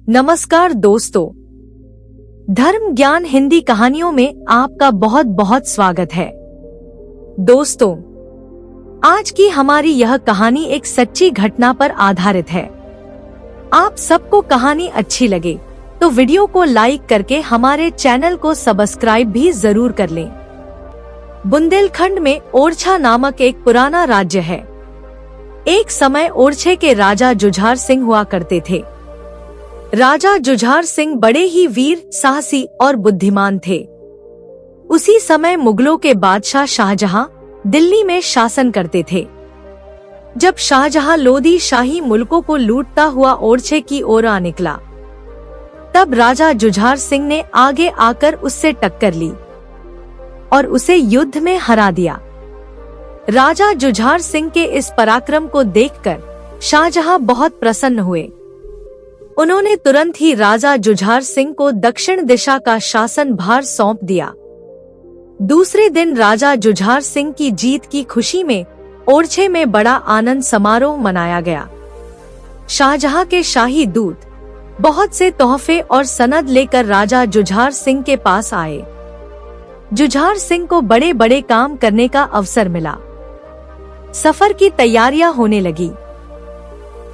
नमस्कार दोस्तों, धर्म ज्ञान हिंदी कहानियों में आपका बहुत बहुत स्वागत है। दोस्तों, आज की हमारी यह कहानी एक सच्ची घटना पर आधारित है। आप सबको कहानी अच्छी लगे तो वीडियो को लाइक करके हमारे चैनल को सब्सक्राइब भी जरूर कर लें। बुंदेलखंड में ओरछा नामक एक पुराना राज्य है। एक समय ओरछे के राजा जुझार सिंह हुआ करते थे। राजा जुझार सिंह बड़े ही वीर, साहसी और बुद्धिमान थे। उसी समय मुगलों के बादशाह शाहजहां दिल्ली में शासन करते थे। जब शाहजहां लोधी शाही मुल्कों को लूटता हुआ ओरछे की ओर आ निकला, तब राजा जुझार सिंह ने आगे आकर उससे टक्कर ली और उसे युद्ध में हरा दिया। राजा जुझार सिंह के इस पराक्रम को देखकर शाहजहां बहुत प्रसन्न हुए। उन्होंने तुरंत ही राजा जुझार सिंह को दक्षिण दिशा का शासन भार सौंप दिया। दूसरे दिन राजा जुझार सिंह की जीत की खुशी में ओरछे में बड़ा आनंद समारोह मनाया गया। शाहजहां के शाही दूत बहुत से तोहफे और सनद लेकर राजा जुझार सिंह के पास आए। जुझार सिंह को बड़े बड़े काम करने का अवसर मिला। सफर की तैयारियां होने लगी।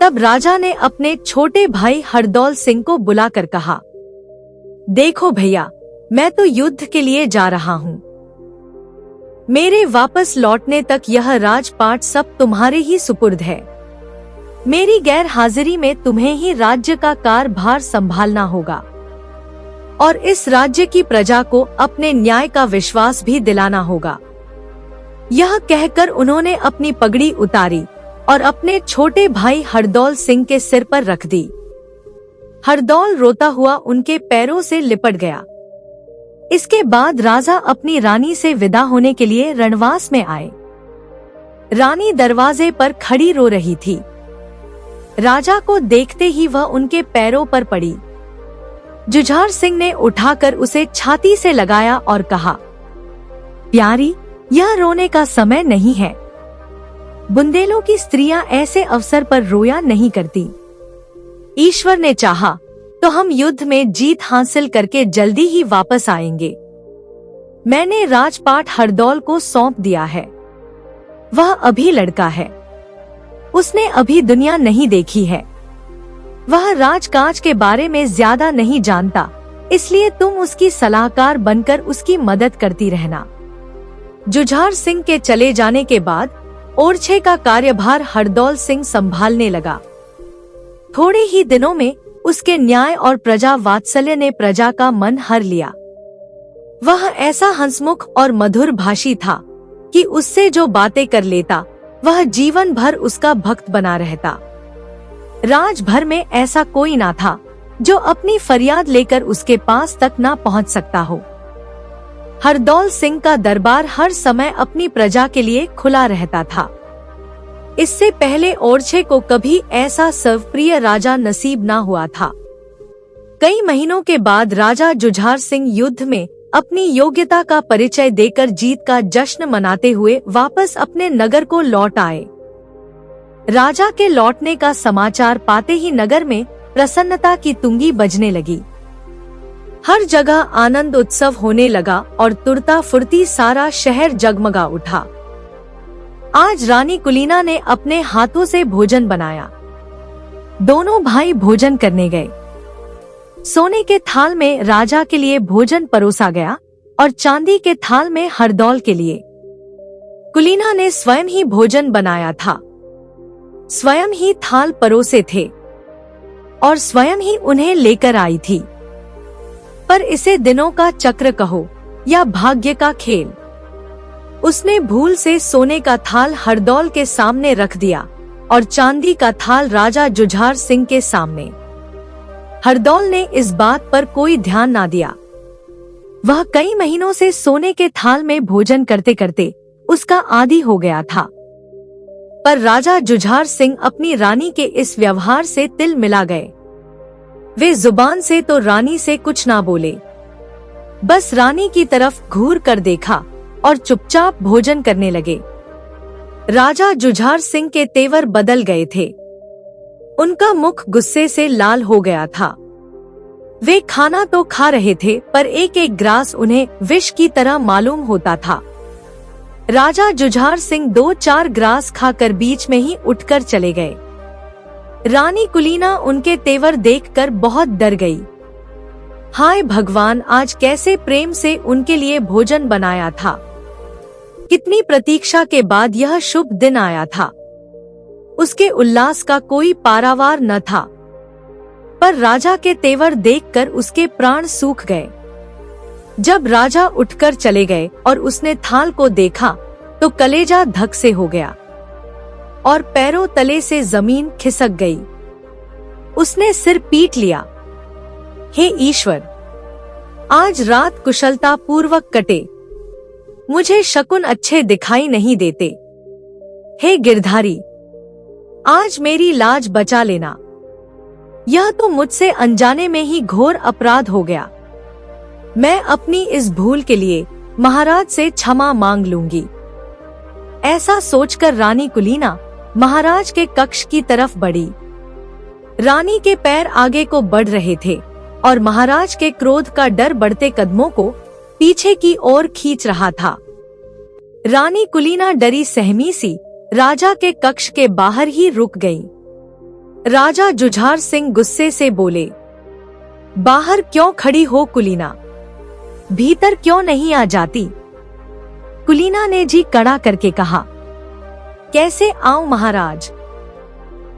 तब राजा ने अपने छोटे भाई हरदौल सिंह को बुलाकर कहा, देखो भैया, मैं तो युद्ध के लिए जा रहा हूँ। मेरे वापस लौटने तक यह राजपाट सब तुम्हारे ही सुपुर्द है। मेरी गैर हाजिरी में तुम्हें ही राज्य का कारभार संभालना होगा और इस राज्य की प्रजा को अपने न्याय का विश्वास भी दिलाना होगा। यह कहकर उन्होंने अपनी पगड़ी उतारी और अपने छोटे भाई हरदौल सिंह के सिर पर रख दी। हरदौल रोता हुआ उनके पैरों से लिपट गया। इसके बाद राजा अपनी रानी से विदा होने के लिए रणवास में आए। रानी दरवाजे पर खड़ी रो रही थी। राजा को देखते ही वह उनके पैरों पर पड़ी। जुझार सिंह ने उठाकर उसे छाती से लगाया और कहा, प्यारी, यह रोने का समय नहीं है। बुंदेलों की स्त्रियां ऐसे अवसर पर रोया नहीं करती। ईश्वर ने चाहा तो हम युद्ध में जीत हासिल करके जल्दी ही वापस आएंगे। मैंने राजपाट हरदौल को सौंप दिया है। वह अभी लड़का है। उसने अभी दुनिया नहीं देखी है। वह राजकाज के बारे में ज्यादा नहीं जानता, इसलिए तुम उसकी सलाहकार बनकर उसकी मदद करती रहना। जुझार सिंह के चले जाने के बाद ओरछे का कार्यभार हरदौल सिंह संभालने लगा। थोड़े ही दिनों में उसके न्याय और प्रजा वात्सल्य ने प्रजा का मन हर लिया। वह ऐसा हंसमुख और मधुर भाषी था कि उससे जो बातें कर लेता वह जीवन भर उसका भक्त बना रहता। राज भर में ऐसा कोई ना था जो अपनी फरियाद लेकर उसके पास तक ना पहुंच सकता हो। हरदौल सिंह का दरबार हर समय अपनी प्रजा के लिए खुला रहता था। इससे पहले ओरछे को कभी ऐसा सर्वप्रिय राजा नसीब ना हुआ था। कई महीनों के बाद राजा जुझार सिंह युद्ध में अपनी योग्यता का परिचय देकर जीत का जश्न मनाते हुए वापस अपने नगर को लौट आए। राजा के लौटने का समाचार पाते ही नगर में प्रसन्नता की तुंगी बजने लगी। हर जगह आनंद उत्सव होने लगा और तुरता फुर्ती सारा शहर जगमगा उठा। आज रानी कुलीना ने अपने हाथों से भोजन बनाया। दोनों भाई भोजन करने गए। सोने के थाल में राजा के लिए भोजन परोसा गया और चांदी के थाल में हरदौल के लिए। कुलीना ने स्वयं ही भोजन बनाया था, स्वयं ही थाल परोसे थे और स्वयं ही उन्हें लेकर आई थी। पर इसे दिनों का चक्र कहो या भाग्य का खेल, उसने भूल से सोने का थाल हरदौल के सामने रख दिया और चांदी का थाल राजा जुझार सिंह के सामने। हरदौल ने इस बात पर कोई ध्यान ना दिया। वह कई महीनों से सोने के थाल में भोजन करते करते उसका आदी हो गया था। पर राजा जुझार सिंह अपनी रानी के इस व्यवहार से तिल मिला गए। वे जुबान से तो रानी से कुछ ना बोले, बस रानी की तरफ घूर कर देखा और चुपचाप भोजन करने लगे। राजा जुझार सिंह के तेवर बदल गए थे। उनका मुख गुस्से से लाल हो गया था वे खाना तो खा रहे थे पर एक एक ग्रास उन्हें विष की तरह मालूम होता था। राजा जुझार सिंह 2-4 ग्रास खाकर बीच में ही उठकर चले गए। रानी कुलीना उनके तेवर देखकर बहुत डर गई। हाय भगवान, आज कैसे प्रेम से उनके लिए भोजन बनाया था। कितनी प्रतीक्षा के बाद यह शुभ दिन आया था। उसके उल्लास का कोई पारावार न था, पर राजा के तेवर देखकर उसके प्राण सूख गए। जब राजा उठकर चले गए और उसने थाल को देखा तो कलेजा धक से हो गया और पैरों तले से जमीन खिसक गई। उसने सिर पीट लिया। हे ईश्वर, आज रात कुशलता पूर्वक कटे, मुझे शकुन अच्छे दिखाई नहीं देते। हे गिरधारी, आज मेरी लाज बचा लेना। यह तो मुझसे अनजाने में ही घोर अपराध हो गया। मैं अपनी इस भूल के लिए महाराज से क्षमा मांग लूंगी। ऐसा सोचकर रानी कुलीना महाराज के कक्ष की तरफ बढ़ी। रानी के पैर आगे को बढ़ रहे थे और महाराज के क्रोध का डर बढ़ते कदमों को पीछे की ओर खींच रहा था। रानी कुलीना डरी सहमी सी राजा के कक्ष के बाहर ही रुक गई। राजा जुझार सिंह गुस्से से बोले, बाहर क्यों खड़ी हो कुलीना, भीतर क्यों नहीं आ जाती? कुलीना ने जी कड़ा करके कहा, कैसे आऊं महाराज,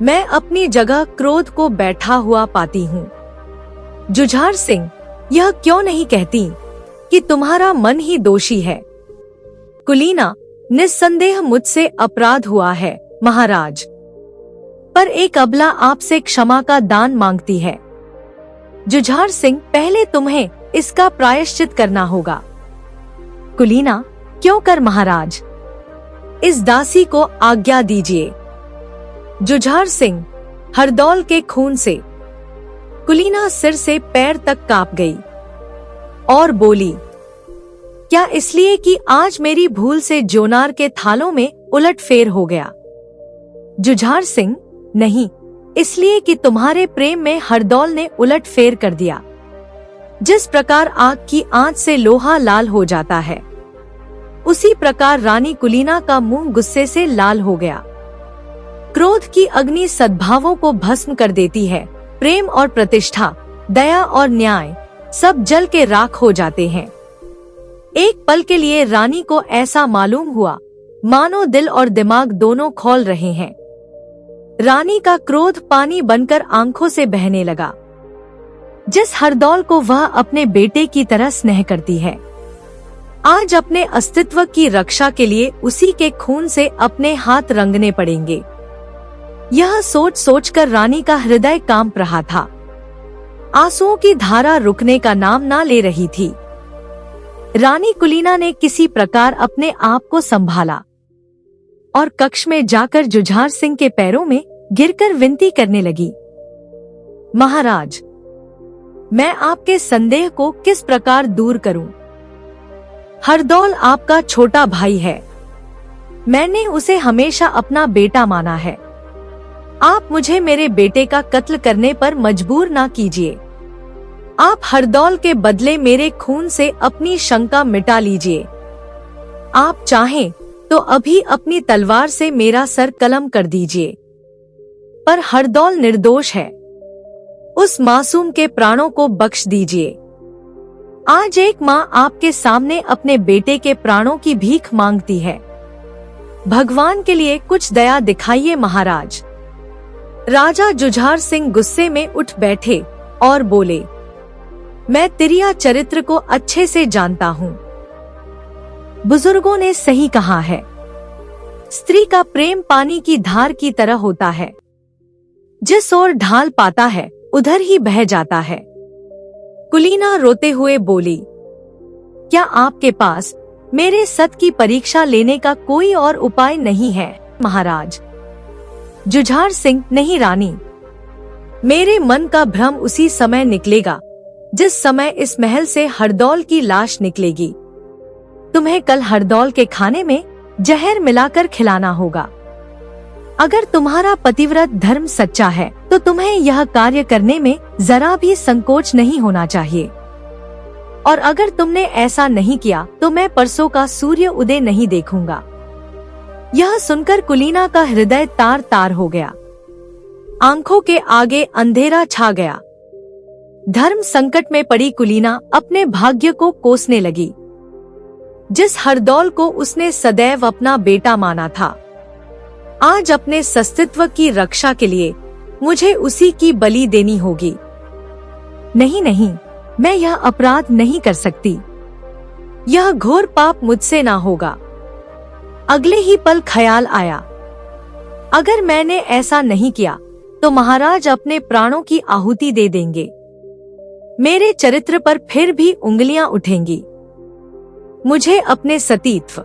मैं अपनी जगह क्रोध को बैठा हुआ पाती हूँ। जुझार सिंह, यह क्यों नहीं कहती कि तुम्हारा मन ही दोषी है? कुलीना, निस्संदेह मुझसे अपराध हुआ है महाराज, पर एक अबला आपसे क्षमा का दान मांगती है। जुझार सिंह, पहले तुम्हें इसका प्रायश्चित करना होगा। कुलीना, क्यों कर महाराज, इस दासी को आज्ञा दीजिए। जुझार सिंह, हरदौल के खून से। कुलीना सिर से पैर तक कांप गई और बोली, क्या इसलिए कि आज मेरी भूल से जोनार के थालों में उलटफेर हो गया? जुझार सिंह, नहीं, इसलिए कि तुम्हारे प्रेम में हरदौल ने उलटफेर कर दिया। जिस प्रकार आग की आंच से लोहा लाल हो जाता है, उसी प्रकार रानी कुलीना का मुंह गुस्से से लाल हो गया। क्रोध की अग्नि सद्भावों को भस्म कर देती है। प्रेम और प्रतिष्ठा, दया और न्याय सब जल के राख हो जाते हैं। एक पल के लिए रानी को ऐसा मालूम हुआ मानो दिल और दिमाग दोनों खौल रहे हैं। रानी का क्रोध पानी बनकर आंखों से बहने लगा। जिस हरदौल को वह अपने बेटे की तरह स्नेह करती है, आज अपने अस्तित्व की रक्षा के लिए उसी के खून से अपने हाथ रंगने पड़ेंगे। यह सोच सोचकर रानी का हृदय कांप रहा था। आंसुओं की धारा रुकने का नाम ना ले रही थी। रानी कुलीना ने किसी प्रकार अपने आप को संभाला और कक्ष में जाकर जुझार सिंह के पैरों में गिरकर विनती करने लगी, महाराज, मैं आपके संदेह को किस प्रकार दूर करूं? हरदौल आपका छोटा भाई है। मैंने उसे हमेशा अपना बेटा माना है। आप मुझे मेरे बेटे का कत्ल करने पर मजबूर ना कीजिए। आप हरदौल के बदले मेरे खून से अपनी शंका मिटा लीजिए। आप चाहें तो अभी अपनी तलवार से मेरा सर कलम कर दीजिए। पर हरदौल निर्दोष है। उस मासूम के प्राणों को बख्श दीजिए। आज एक माँ आपके सामने अपने बेटे के प्राणों की भीख मांगती है। भगवान के लिए कुछ दया दिखाइए महाराज। राजा जुझार सिंह गुस्से में उठ बैठे और बोले, मैं तिरिया चरित्र को अच्छे से जानता हूँ। बुजुर्गों ने सही कहा है, स्त्री का प्रेम पानी की धार की तरह होता है। जिस ओर ढाल पाता है उधर ही बह जाता है। कुलीना रोते हुए बोली, क्या आपके पास मेरे सत की परीक्षा लेने का कोई और उपाय नहीं है महाराज? जुझार सिंह, नहीं रानी, मेरे मन का भ्रम उसी समय निकलेगा जिस समय इस महल से हरदौल की लाश निकलेगी। तुम्हें कल हरदौल के खाने में जहर मिलाकर खिलाना होगा। अगर तुम्हारा पतिव्रत धर्म सच्चा है तो तुम्हें यह कार्य करने में जरा भी संकोच नहीं होना चाहिए। और अगर तुमने ऐसा नहीं किया तो मैं परसों का सूर्य उदय नहीं देखूंगा। यह सुनकर कुलीना का हृदय तार तार हो गया। आंखों के आगे अंधेरा छा गया। धर्म संकट में पड़ी कुलीना अपने भाग्य को कोसने लगी। जिस हरदौल को उसने सदैव अपना बेटा माना था, आज अपने अस्तित्व की रक्षा के लिए मुझे उसी की बलि देनी होगी। नहीं नहीं, मैं यह अपराध नहीं कर सकती। यह घोर पाप मुझसे ना होगा। अगले ही पल ख्याल आया, अगर मैंने ऐसा नहीं किया तो महाराज अपने प्राणों की आहुति दे देंगे। मेरे चरित्र पर फिर भी उंगलियां उठेंगी। मुझे अपने सतीत्व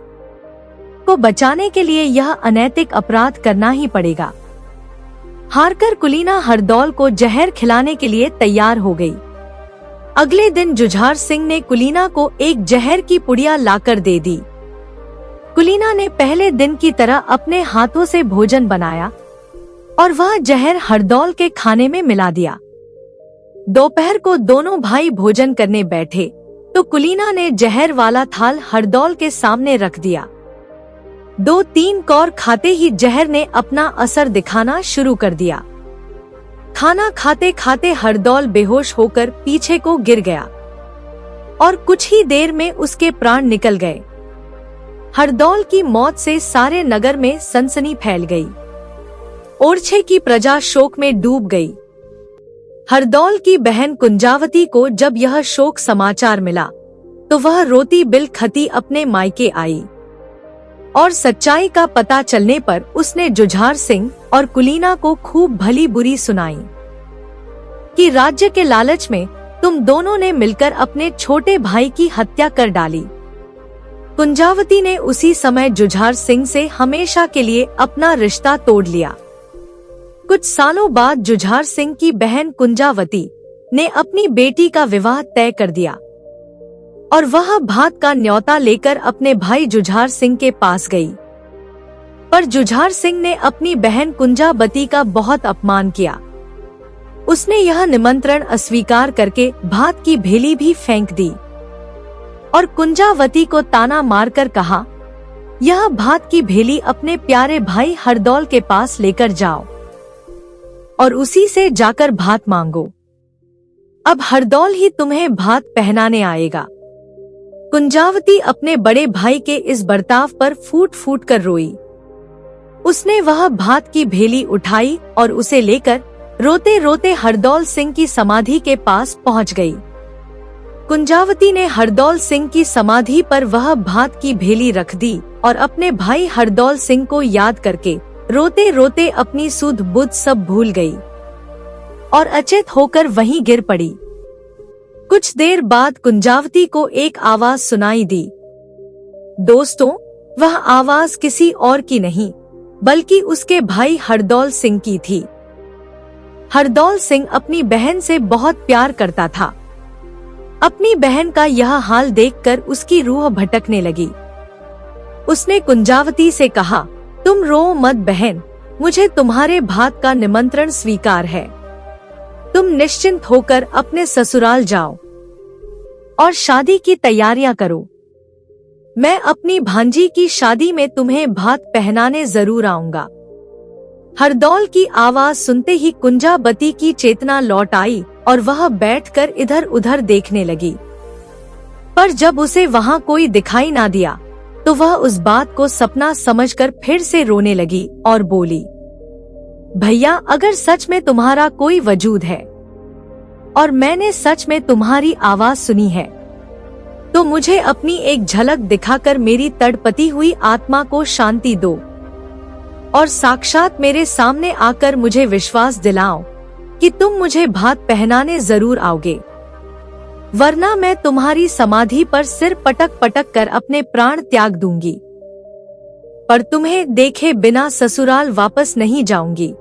को बचाने के लिए यह अनैतिक अपराध करना ही पड़ेगा। हारकर कुलीना हरदौल को जहर खिलाने के लिए तैयार हो गई। अगले दिन जुझार सिंह ने कुलीना को एक जहर की पुड़िया लाकर दे दी। कुलीना ने पहले दिन की तरह अपने हाथों से भोजन बनाया और वह जहर हरदौल के खाने में मिला दिया। दोपहर को दोनों भाई भोजन करने बैठे तो कुलीना ने जहर वाला थाल हरदौल के सामने रख दिया। 2-3 कौर खाते ही जहर ने अपना असर दिखाना शुरू कर दिया। खाना खाते खाते हरदौल बेहोश होकर पीछे को गिर गया और कुछ ही देर में उसके प्राण निकल गए। हरदौल की मौत से सारे नगर में सनसनी फैल गई। ओरछे की प्रजा शोक में डूब गई। हरदौल की बहन कुंजावती को जब यह शोक समाचार मिला तो वह रोती बिलखती अपने मायके आई और सच्चाई का पता चलने पर उसने जुझार सिंह और कुलीना को खूब भली बुरी सुनाई कि राज्य के लालच में तुम दोनों ने मिलकर अपने छोटे भाई की हत्या कर डाली। कुंजावती ने उसी समय जुझार सिंह से हमेशा के लिए अपना रिश्ता तोड़ लिया। कुछ सालों बाद जुझार सिंह की बहन कुंजावती ने अपनी बेटी का विवाह तय कर दिया और वह भात का न्योता लेकर अपने भाई जुझार सिंह के पास गई। पर जुझार सिंह ने अपनी बहन कुंजावती का बहुत अपमान किया। उसने यह निमंत्रण अस्वीकार करके भात की भेली भी फेंक दी और कुंजावती को ताना मारकर कहा, यह भात की भेली अपने प्यारे भाई हरदौल के पास लेकर जाओ और उसी से जाकर भात मांगो। अब हरदौल ही तुम्हें भात पहनाने आएगा। कुंजावती अपने बड़े भाई के इस बर्ताव पर फूट फूट कर रोई। उसने वह भात की भेली उठाई और उसे लेकर रोते रोते हरदौल सिंह की समाधि के पास पहुंच गई। कुंजावती ने हरदौल सिंह की समाधि पर वह भात की भेली रख दी और अपने भाई हरदौल सिंह को याद करके रोते रोते अपनी सुध बुध सब भूल गई और अचेत होकर वहीं गिर पड़ी। कुछ देर बाद कुंजावती को एक आवाज सुनाई दी। दोस्तों, वह आवाज किसी और की नहीं बल्कि उसके भाई हरदौल सिंह की थी। हरदौल सिंह अपनी बहन से बहुत प्यार करता था। अपनी बहन का यह हाल देखकर उसकी रूह भटकने लगी। उसने कुंजावती से कहा, तुम रो मत बहन, मुझे तुम्हारे भात का निमंत्रण स्वीकार है। तुम निश्चिंत होकर अपने ससुराल जाओ और शादी की तैयारियां करो। मैं अपनी भांजी की शादी में तुम्हें भात पहनाने जरूर आऊंगा। हरदौल की आवाज सुनते ही कुंजावती की चेतना लौट आई और वह बैठकर इधर उधर देखने लगी। पर जब उसे वहां कोई दिखाई ना दिया तो वह उस बात को सपना समझकर फिर से रोने लगी और बोली, भैया, अगर सच में तुम्हारा कोई वजूद है और मैंने सच में तुम्हारी आवाज सुनी है तो मुझे अपनी एक झलक दिखाकर मेरी तड़पती हुई आत्मा को शांति दो और साक्षात मेरे सामने आकर मुझे विश्वास दिलाओ कि तुम मुझे भात पहनाने जरूर आओगे, वरना मैं तुम्हारी समाधि पर सिर पटक पटक कर अपने प्राण त्याग दूंगी, पर तुम्हें देखे बिना ससुराल वापस नहीं जाऊंगी।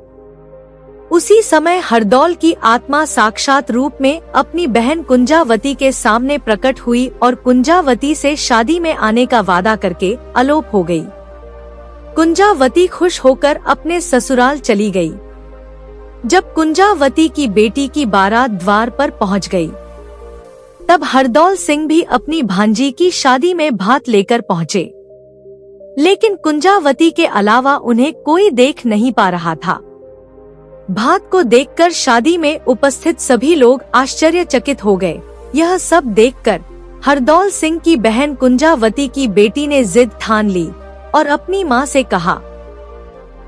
उसी समय हरदौल की आत्मा साक्षात रूप में अपनी बहन कुंजावती के सामने प्रकट हुई और कुंजावती से शादी में आने का वादा करके अलोप हो गई। कुंजावती खुश होकर अपने ससुराल चली गई। जब कुंजावती की बेटी की बारात द्वार पर पहुंच गई, तब हरदौल सिंह भी अपनी भांजी की शादी में भात लेकर पहुंचे। लेकिन कुंजावती के अलावा उन्हें कोई देख नहीं पा रहा था। भात को देखकर शादी में उपस्थित सभी लोग आश्चर्यचकित हो गए। यह सब देखकर हरदौल सिंह की बहन कुंजावती की बेटी ने जिद ठान ली और अपनी माँ से कहा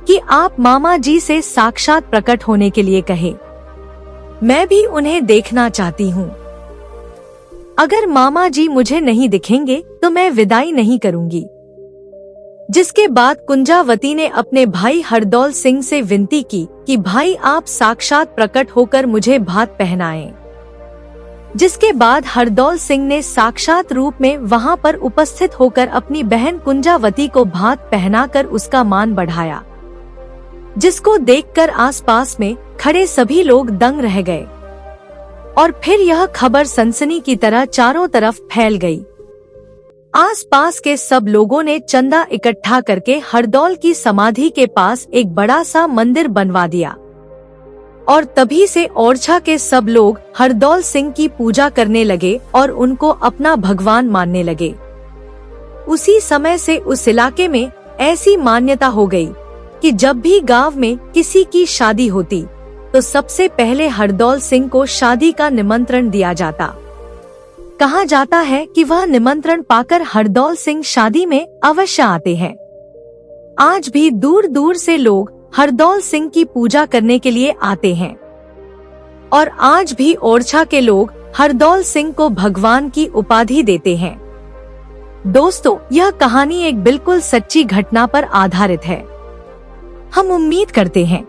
कि आप मामा जी से साक्षात प्रकट होने के लिए कहे। मैं भी उन्हें देखना चाहती हूँ। अगर मामा जी मुझे नहीं दिखेंगे तो मैं विदाई नहीं करूंगी। जिसके बाद कुंजावती ने अपने भाई हरदौल सिंह से विनती की कि भाई आप साक्षात प्रकट होकर मुझे भात पहनाएं। जिसके बाद हरदौल सिंह ने साक्षात रूप में वहां पर उपस्थित होकर अपनी बहन कुंजावती को भात पहनाकर उसका मान बढ़ाया, जिसको देखकर आसपास में खड़े सभी लोग दंग रह गए। और फिर यह खबर सनसनी की तरह चारों तरफ फैल गई। आसपास के सब लोगों ने चंदा इकट्ठा करके हरदौल की समाधि के पास एक बड़ा सा मंदिर बनवा दिया और तभी से ओरछा के सब लोग हरदौल सिंह की पूजा करने लगे और उनको अपना भगवान मानने लगे। उसी समय से उस इलाके में ऐसी मान्यता हो गई कि जब भी गांव में किसी की शादी होती तो सबसे पहले हरदौल सिंह को शादी का निमंत्रण दिया जाता। कहा जाता है कि वह निमंत्रण पाकर हरदौल सिंह शादी में अवश्य आते हैं। आज भी दूर दूर से लोग हरदौल सिंह की पूजा करने के लिए आते हैं और आज भी ओरछा के लोग हरदौल सिंह को भगवान की उपाधि देते हैं। दोस्तों, यह कहानी एक बिल्कुल सच्ची घटना पर आधारित है। हम उम्मीद करते हैं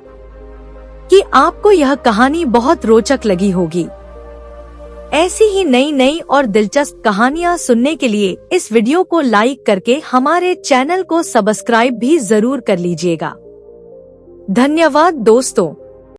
कि आपको यह कहानी बहुत रोचक लगी होगी। ऐसी ही नई नई और दिलचस्प कहानियाँ सुनने के लिए इस वीडियो को लाइक करके हमारे चैनल को सब्सक्राइब भी जरूर कर लीजिएगा। धन्यवाद दोस्तों।